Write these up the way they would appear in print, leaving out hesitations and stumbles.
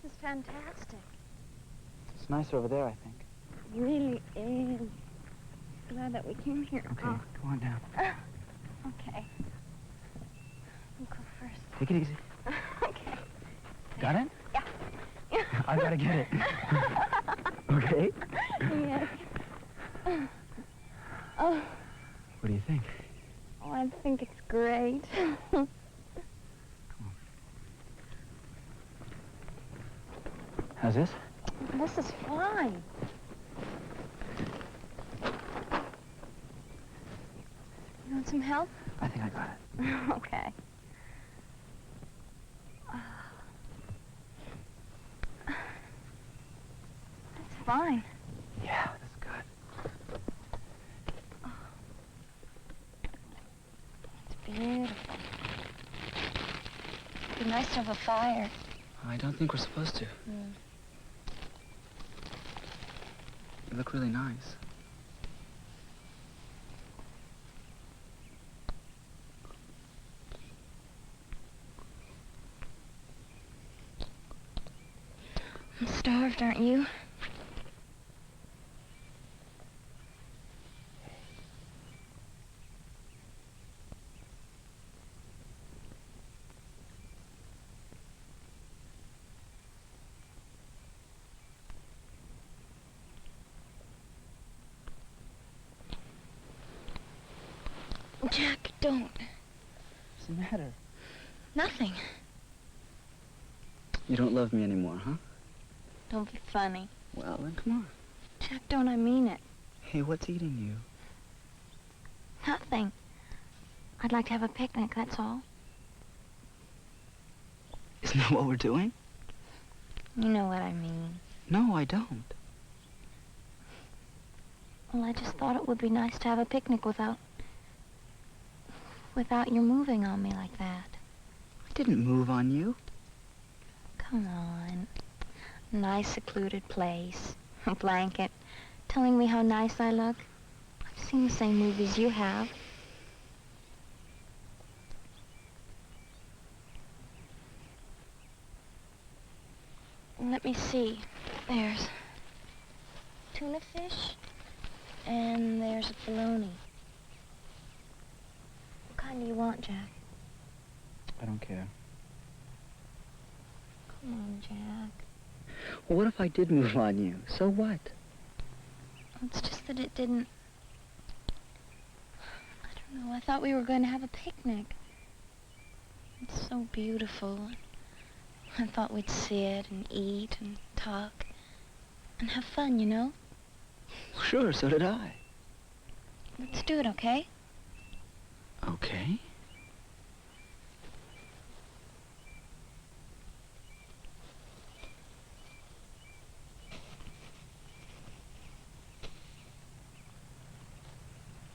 This is fantastic. It's nicer over there, I think. It really is. Glad that we came here. Okay, come on down. Okay. I'll go first. Take it easy. Okay. Got it? Yeah. I gotta get it. Okay? Yes. Oh. What do you think? Oh, I think it's great. Come on. How's this? This is fine. You want some help? I think I got it. Okay. That's fine. Yeah, that's good. It's beautiful. It'd be nice to have a fire. I don't think we're supposed to. You look really nice. I'm starved, aren't you? Jack, don't. What's the matter? Nothing. You don't love me anymore, huh? Don't be funny. Well, then come on. Jack, don't, I mean it. Hey, what's eating you? Nothing. I'd like to have a picnic, that's all. Isn't that what we're doing? You know what I mean. No, I don't. Well, I just thought it would be nice to have a picnic without you moving on me like that. I didn't move on you. Come on. Nice secluded place. A blanket. Telling me how nice I look. I've seen the same movies you have. Let me see. There's tuna fish, and there's a bologna. What kind do you want, Jack? I don't care. Come on, Jack. Well, what if I did move on you? So what? It's just that it didn't... I don't know, I thought we were going to have a picnic. It's so beautiful. I thought we'd sit and eat and talk and have fun, you know? Sure, so did I. Let's do it, okay? Okay.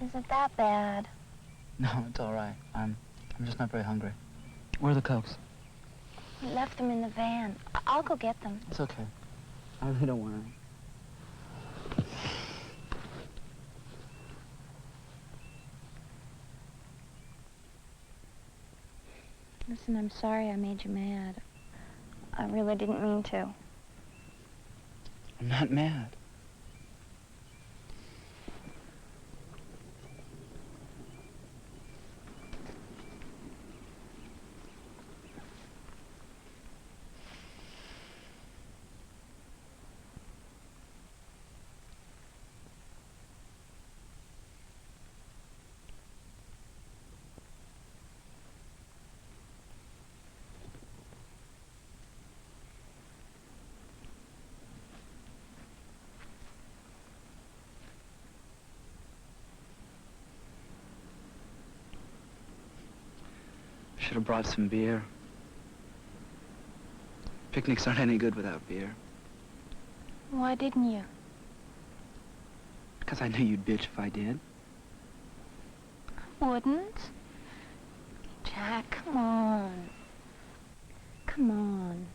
Isn't that bad? No, it's all right. I'm just not very hungry. Where are the Cokes? We left them in the van. I'll go get them. It's okay. I really don't want any. Listen, I'm sorry I made you mad. I really didn't mean to. I'm not mad. Should have brought some beer. Picnics aren't any good without beer. Why didn't you? Because I knew you'd bitch if I did. Wouldn't? Jack, come on. Come on.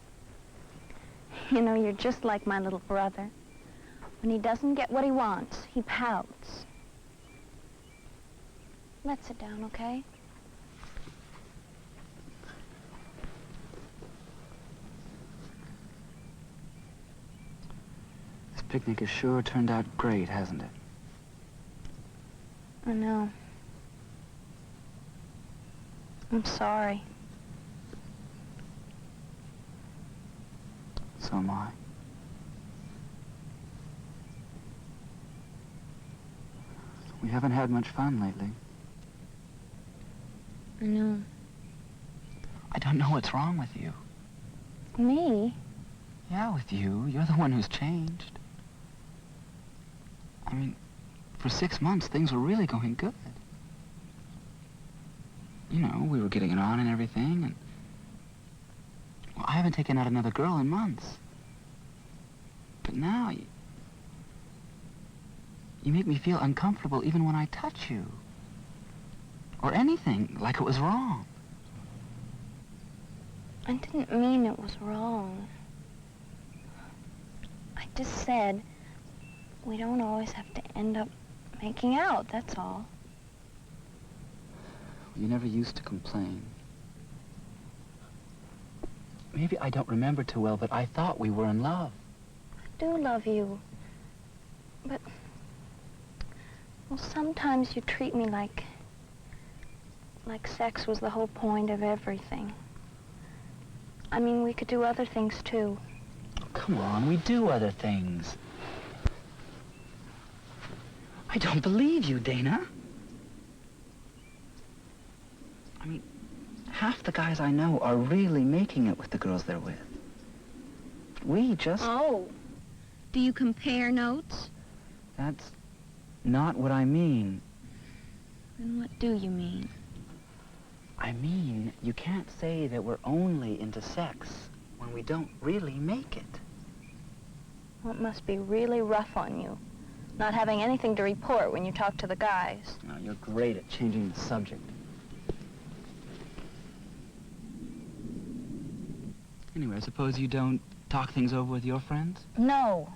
You know, you're just like my little brother. When he doesn't get what he wants, he pouts. Let's sit down, okay? picnic has sure turned out great, hasn't it? I know. I'm sorry. So am I. We haven't had much fun lately. I know. I don't know what's wrong with you. Me? Yeah, with you. You're the one who's changed. I mean, for 6 months, things were really going good. You know, we were getting it on and everything, and... Well, I haven't taken out another girl in months. But now, you make me feel uncomfortable even when I touch you. Or anything, like it was wrong. I didn't mean it was wrong. I just said we don't always have to end up making out, that's all. You never used to complain. Maybe I don't remember too well, but I thought we were in love. I do love you. But, well, sometimes you treat me like sex was the whole point of everything. I mean, we could do other things, too. Oh, come on, we do other things. I don't believe you, Dana. I mean, half the guys I know are really making it with the girls they're with. We just... Oh. Do you compare notes? That's not what I mean. Then what do you mean? I mean, you can't say that we're only into sex when we don't really make it. Well, it must be really rough on you, not having anything to report when you talk to the guys. No, you're great at changing the subject. Anyway, I suppose you don't talk things over with your friends? No.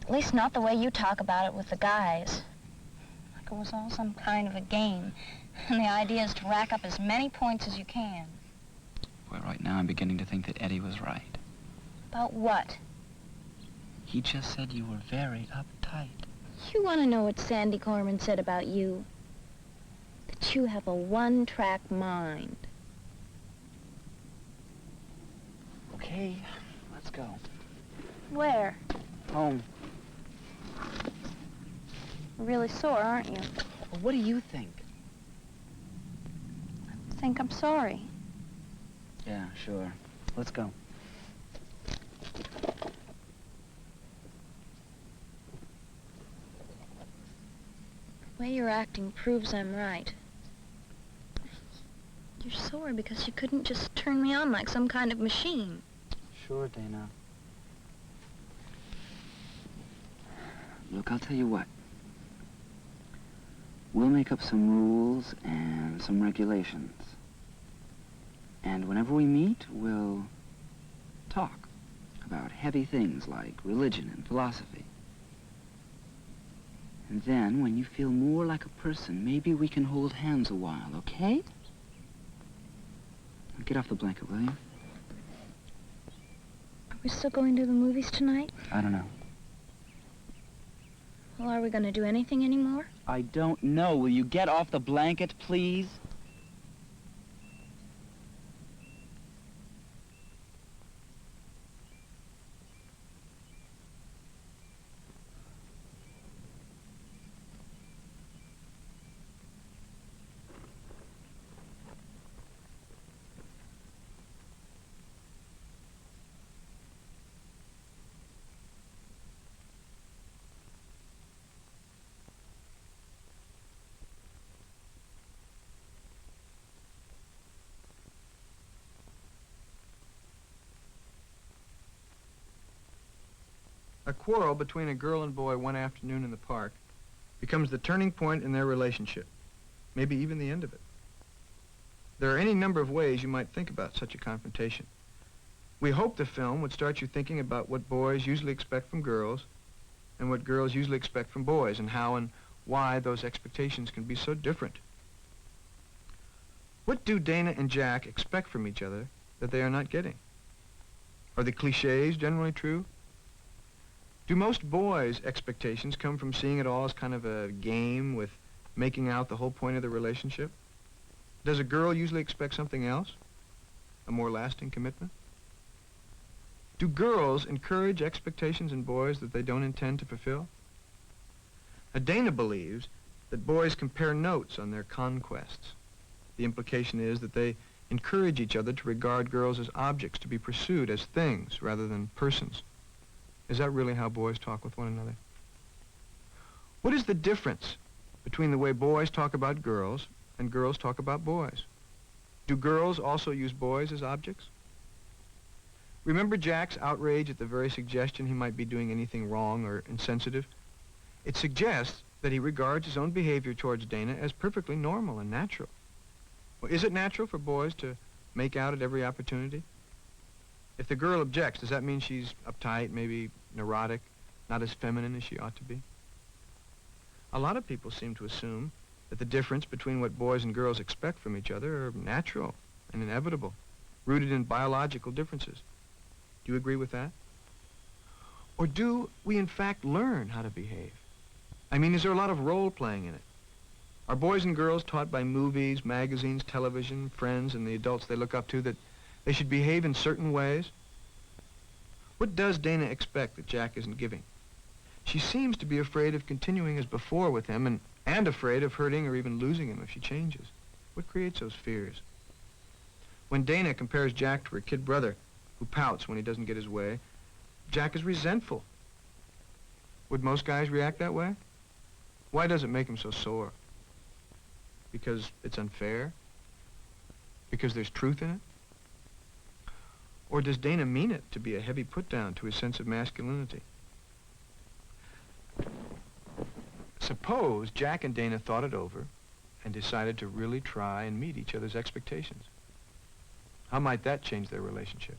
At least not the way you talk about it with the guys. Like it was all some kind of a game. And the idea is to rack up as many points as you can. Well, right now I'm beginning to think that Eddie was right. About what? He just said you were very uptight. You want to know what Sandy Corman said about you? That you have a one-track mind. Okay, let's go. Where? Home. You're really sore, aren't you? Well, what do you think? I think I'm sorry. Yeah, sure. Let's go. The way you're acting proves I'm right. You're sore because you couldn't just turn me on like some kind of machine. Sure, Dana. Look, I'll tell you what. We'll make up some rules and some regulations. And whenever we meet, we'll talk about heavy things like religion and philosophy. And then, when you feel more like a person, maybe we can hold hands a while, okay? Get off the blanket, will you? Are we still going to the movies tonight? I don't know. Well, are we going to do anything anymore? I don't know. Will you get off the blanket, please? A quarrel between a girl and boy one afternoon in the park becomes the turning point in their relationship, maybe even the end of it. There are any number of ways you might think about such a confrontation. We hope the film would start you thinking about what boys usually expect from girls and what girls usually expect from boys, and how and why those expectations can be so different. What do Dana and Jack expect from each other that they are not getting? Are the cliches generally true? Do most boys' expectations come from seeing it all as kind of a game with making out the whole point of the relationship? Does a girl usually expect something else? A more lasting commitment? Do girls encourage expectations in boys that they don't intend to fulfill? Now, Dana believes that boys compare notes on their conquests. The implication is that they encourage each other to regard girls as objects to be pursued, as things rather than persons. Is that really how boys talk with one another? What is the difference between the way boys talk about girls and girls talk about boys? Do girls also use boys as objects? Remember Jack's outrage at the very suggestion he might be doing anything wrong or insensitive? It suggests that he regards his own behavior towards Dana as perfectly normal and natural. Well, is it natural for boys to make out at every opportunity? If the girl objects, does that mean she's uptight, maybe neurotic, not as feminine as she ought to be? A lot of people seem to assume that the difference between what boys and girls expect from each other are natural and inevitable, rooted in biological differences. Do you agree with that? Or do we in fact learn how to behave? I mean, is there a lot of role-playing in it? Are boys and girls taught by movies, magazines, television, friends, and the adults they look up to that they should behave in certain ways? What does Dana expect that Jack isn't giving? She seems to be afraid of continuing as before with him and afraid of hurting or even losing him if she changes. What creates those fears? When Dana compares Jack to her kid brother, who pouts when he doesn't get his way, Jack is resentful. Would most guys react that way? Why does it make him so sore? Because it's unfair? Because there's truth in it? Or does Dana mean it to be a heavy put-down to his sense of masculinity? Suppose Jack and Dana thought it over and decided to really try and meet each other's expectations. How might that change their relationship?